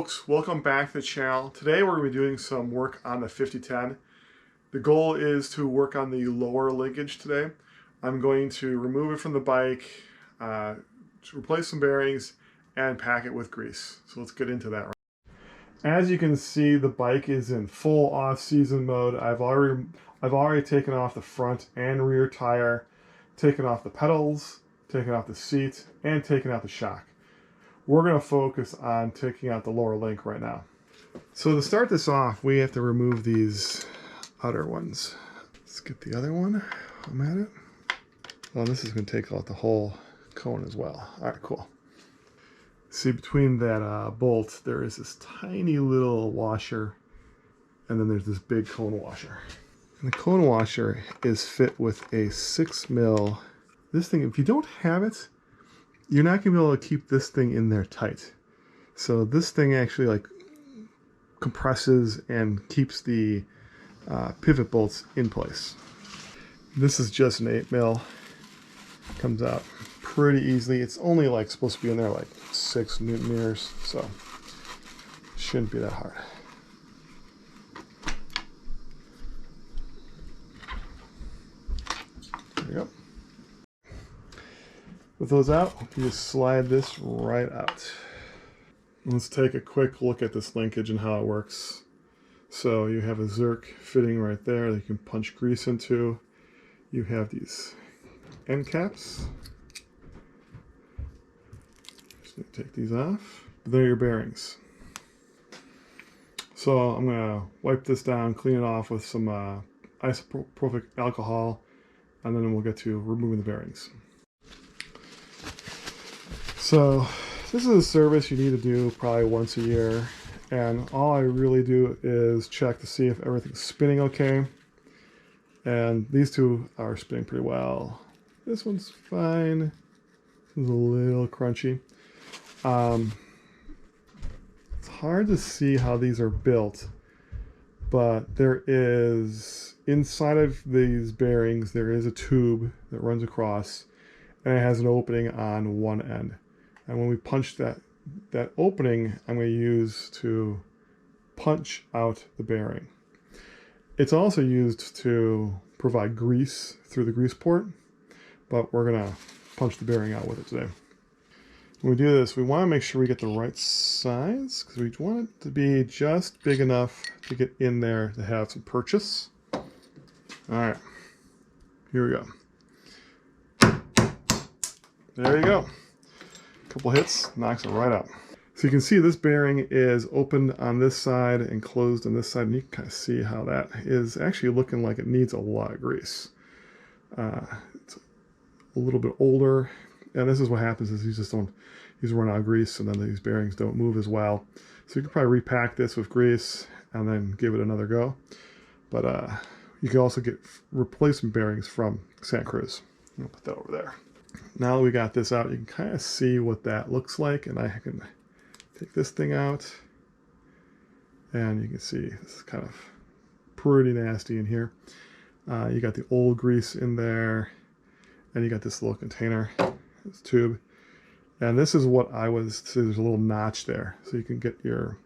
folks, welcome back to the channel. Today we're going to be doing some work on the 5010. The goal is to work on the lower linkage today. I'm going to remove it from the bike, to replace some bearings, and pack it with grease. So let's get into that. As you can see, the bike is in full off-season mode. I've already taken off the front and rear tire, taken off the pedals, taken off the seat, and taken out the shock. We're going to focus on taking out the lower link right now. So to start this off, we have to remove these outer ones. Let's get the other one. I'm at it. Oh, this is going to take out the whole cone as well. All right, cool. See, between that bolt, there is this tiny little washer, and then there's this big cone washer. And the cone washer is fit with a 6mm. This thing, if you don't have it, you're not going to be able to keep this thing in there tight. So this thing actually like compresses and keeps the pivot bolts in place. This is just an 8mm. Comes out pretty easily. It's only like supposed to be in there like 6 Newton meters, so it shouldn't be that hard. There you go. With those out, you just slide this right out. Let's take a quick look at this linkage and how it works. So you have a Zerk fitting right there that you can punch grease into. You have these end caps. Just need to take these off. There are your bearings. So I'm going to wipe this down, clean it off with some isopropyl alcohol, and then we'll get to removing the bearings. So this is a service you need to do probably once a year, and all I really do is check to see if everything's spinning okay, and these two are spinning pretty well. This one's fine. This one's a little crunchy. It's hard to see how these are built, but there is, inside of these bearings, there is a tube that runs across, and it has an opening on one end. And when we punch that opening, I'm going to use to punch out the bearing. It's also used to provide grease through the grease port, but we're going to punch the bearing out with it today. When we do this, we want to make sure we get the right size, because we want it to be just big enough to get in there to have some purchase. All right, here we go. There you go. Couple hits, knocks it right out. So you can see this bearing is opened on this side and closed on this side, and you can kind of see how that is actually looking like it needs a lot of grease. It's a little bit older, and this is what happens is these run out of grease, and then these bearings don't move as well. So you can probably repack this with grease and then give it another go. But you can also get replacement bearings from Santa Cruz. I'll put that over there. Now that we got this out, you can kind of see what that looks like, and I can take this thing out, and you can see this is kind of pretty nasty in here. You got the old grease in there, and you got this little container, this tube, and this is what so there's a little notch there, so you can get your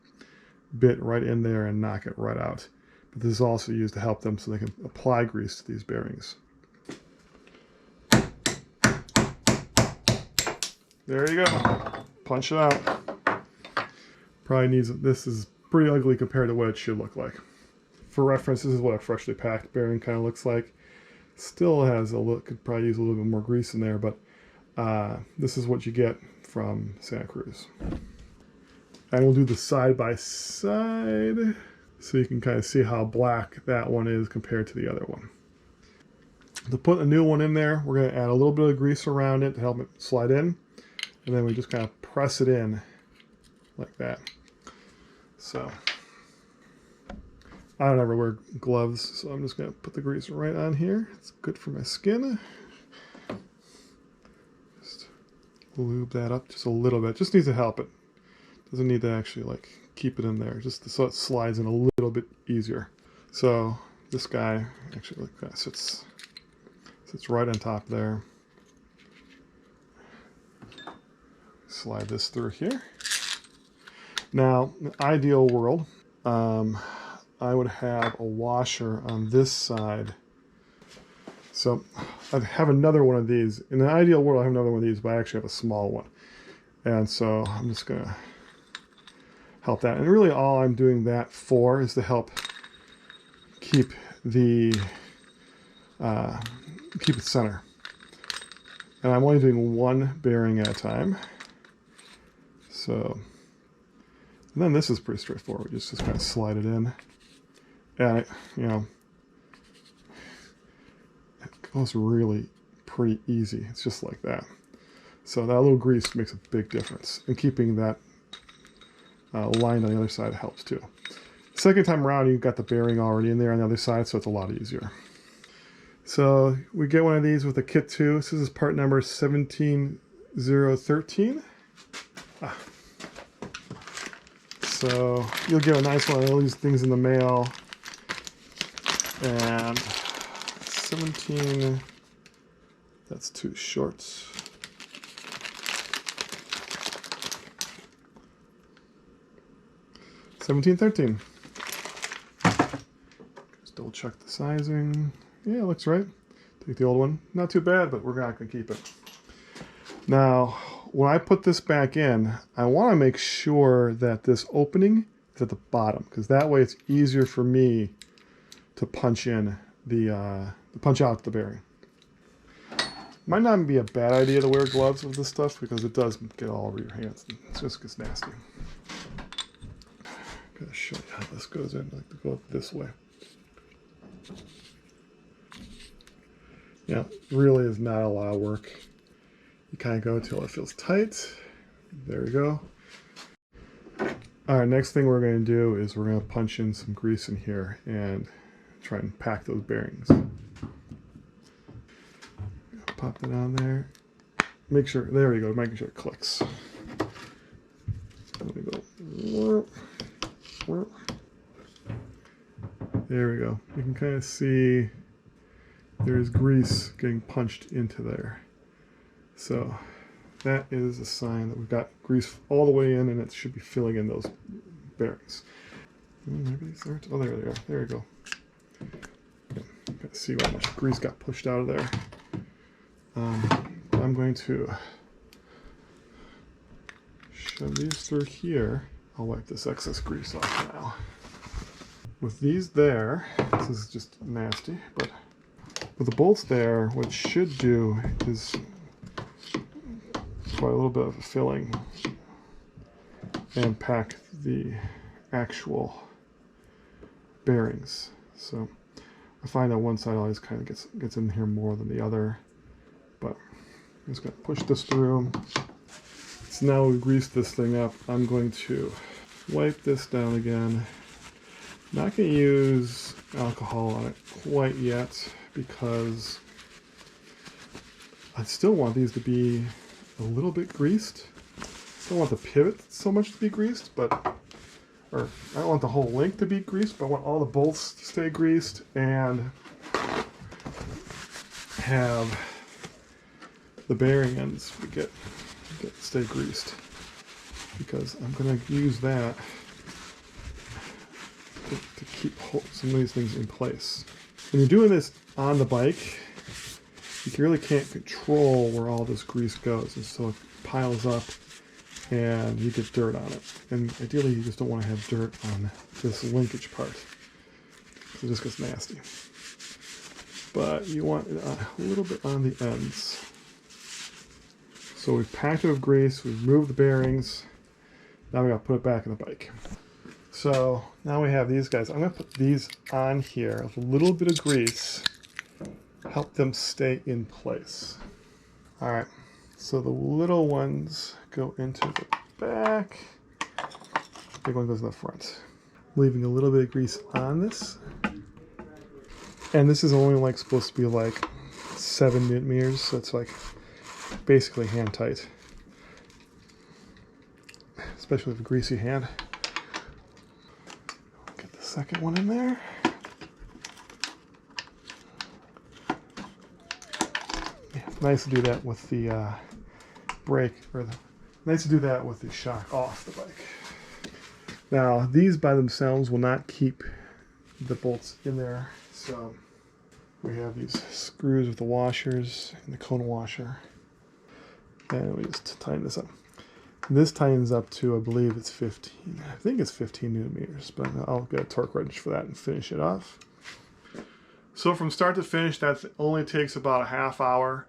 bit right in there and knock it right out. But this is also used to help them so they can apply grease to these bearings. There you go. Punch it out. Probably needs, this is pretty ugly compared to what it should look like. For reference, this is what a freshly packed bearing kind of looks like. Still has a look, could probably use a little bit more grease in there, but this is what you get from Santa Cruz. And we'll do the side by side so you can kind of see how black that one is compared to the other one. To put a new one in there, we're going to add a little bit of grease around it to help it slide in. And then we just kind of press it in like that. So I don't ever wear gloves, so I'm just going to put the grease right on here. It's good for my skin. Just lube that up just a little bit. Just needs to help it. Doesn't need to actually like keep it in there, just so it slides in a little bit easier. So this guy actually kind of sits right on top there. Slide this through here. Now, in the ideal world, I would have a washer on this side. So I'd have another one of these. In the ideal world, I have another one of these, but I actually have a small one. And so I'm just going to help that. And really all I'm doing that for is to help keep the keep it center. And I'm only doing one bearing at a time. So, and then this is pretty straightforward. Just kind of slide it in. And it, you know, it goes really pretty easy. It's just like that. So that little grease makes a big difference. And keeping that lined on the other side helps too. Second time around, you've got the bearing already in there on the other side, so it's a lot easier. So we get one of these with a kit too. This is part number 17013. So you'll get a nice one of these things in the mail. And 17, that's too short. 1713. Just double check the sizing. Yeah, it looks right. Take the old one. Not too bad, but we're not going to keep it. Now, when I put this back in, I want to make sure that this opening is at the bottom, because that way it's easier for me to punch in the punch out the bearing. Might not be a bad idea to wear gloves with this stuff because it does get all over your hands. It just gets nasty. I'm gonna show you how this goes in. I like to go this way. Yeah, really is not a lot of work. You kind of go until it feels tight. There we go. All right, next thing we're going to do is we're going to punch in some grease in here and try and pack those bearings. Pop that on there. Make sure, there we go, making sure it clicks. There we go. There we go. You can kind of see there's grease getting punched into there. So that is a sign that we've got grease all the way in, and it should be filling in those bearings. Maybe these aren't. Oh, there they are. There we go. You can see how much grease got pushed out of there. I'm going to shove these through here. I'll wipe this excess grease off now. With these there, this is just nasty, but with the bolts there, what it should do is quite a little bit of a filling and pack the actual bearings. So I find that one side always kind of gets in here more than the other, but I'm just going to push this through. So now we've greased this thing up. I'm going to wipe this down again. Not going to use alcohol on it quite yet because I still want these to be a little bit greased. I don't want the pivot so much to be greased, or I don't want the whole link to be greased, but I want all the bolts to stay greased and have the bearing ends stay greased, because I'm going to use that to keep some of these things in place. When you're doing this on the bike, you really can't control where all this grease goes, and so it piles up and you get dirt on it. And ideally you just don't want to have dirt on this linkage part, it just gets nasty. But you want it a little bit on the ends. So we've packed it with grease, we've removed the bearings, now we got to put it back in the bike. So now we have these guys. I'm going to put these on here with a little bit of grease, help them stay in place. All right, so the little ones go into the back, the big one goes in the front. Leaving a little bit of grease on this. And this is only like supposed to be like 7 millimeters, so it's like basically hand tight, especially with a greasy hand. Get the second one in there. Yeah, nice to do that with the brake, or nice to do that with the shock off the bike. Now, these by themselves will not keep the bolts in there, so we have these screws with the washers and the cone washer. And we just tighten this up. This tightens up to, I believe it's 15. I think it's 15 newton-meters, but I'll get a torque wrench for that and finish it off. So from start to finish, that only takes about a half hour.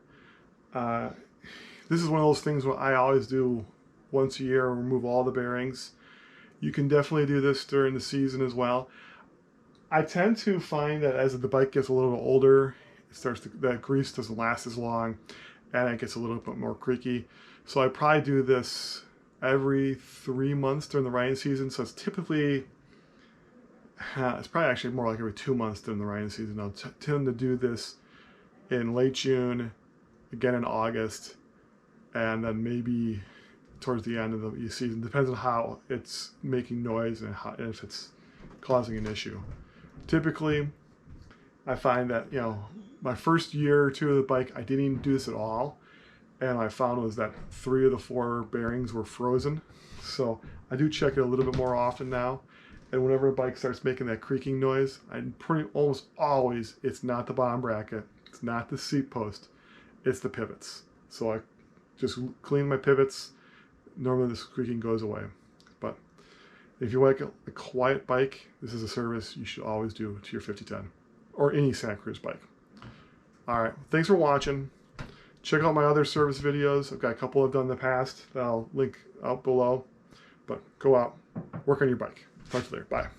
This is one of those things what I always do once a year, remove all the bearings. You can definitely do this during the season as well. I tend to find that as the bike gets a little bit older, that grease doesn't last as long, and it gets a little bit more creaky. So I probably do this every 3 months during the riding season. So it's typically, it's probably actually more like every 2 months during the riding season. I'll tend to do this in late June, again in August, and then maybe towards the end of the season. Depends on how it's making noise and if it's causing an issue. Typically, I find that, my first year or two of the bike, I didn't even do this at all. And I found was that 3 of the 4 bearings were frozen. So I do check it a little bit more often now. And whenever a bike starts making that creaking noise, almost always, it's not the bottom bracket, it's not the seat post, it's the pivots. So I just clean my pivots. Normally this creaking goes away. But if you like a quiet bike, this is a service you should always do to your 5010 or any Santa Cruz bike. All right, thanks for watching. Check out my other service videos. I've got a couple I've done in the past that I'll link out below. But go out, work on your bike. Talk to you later. Bye.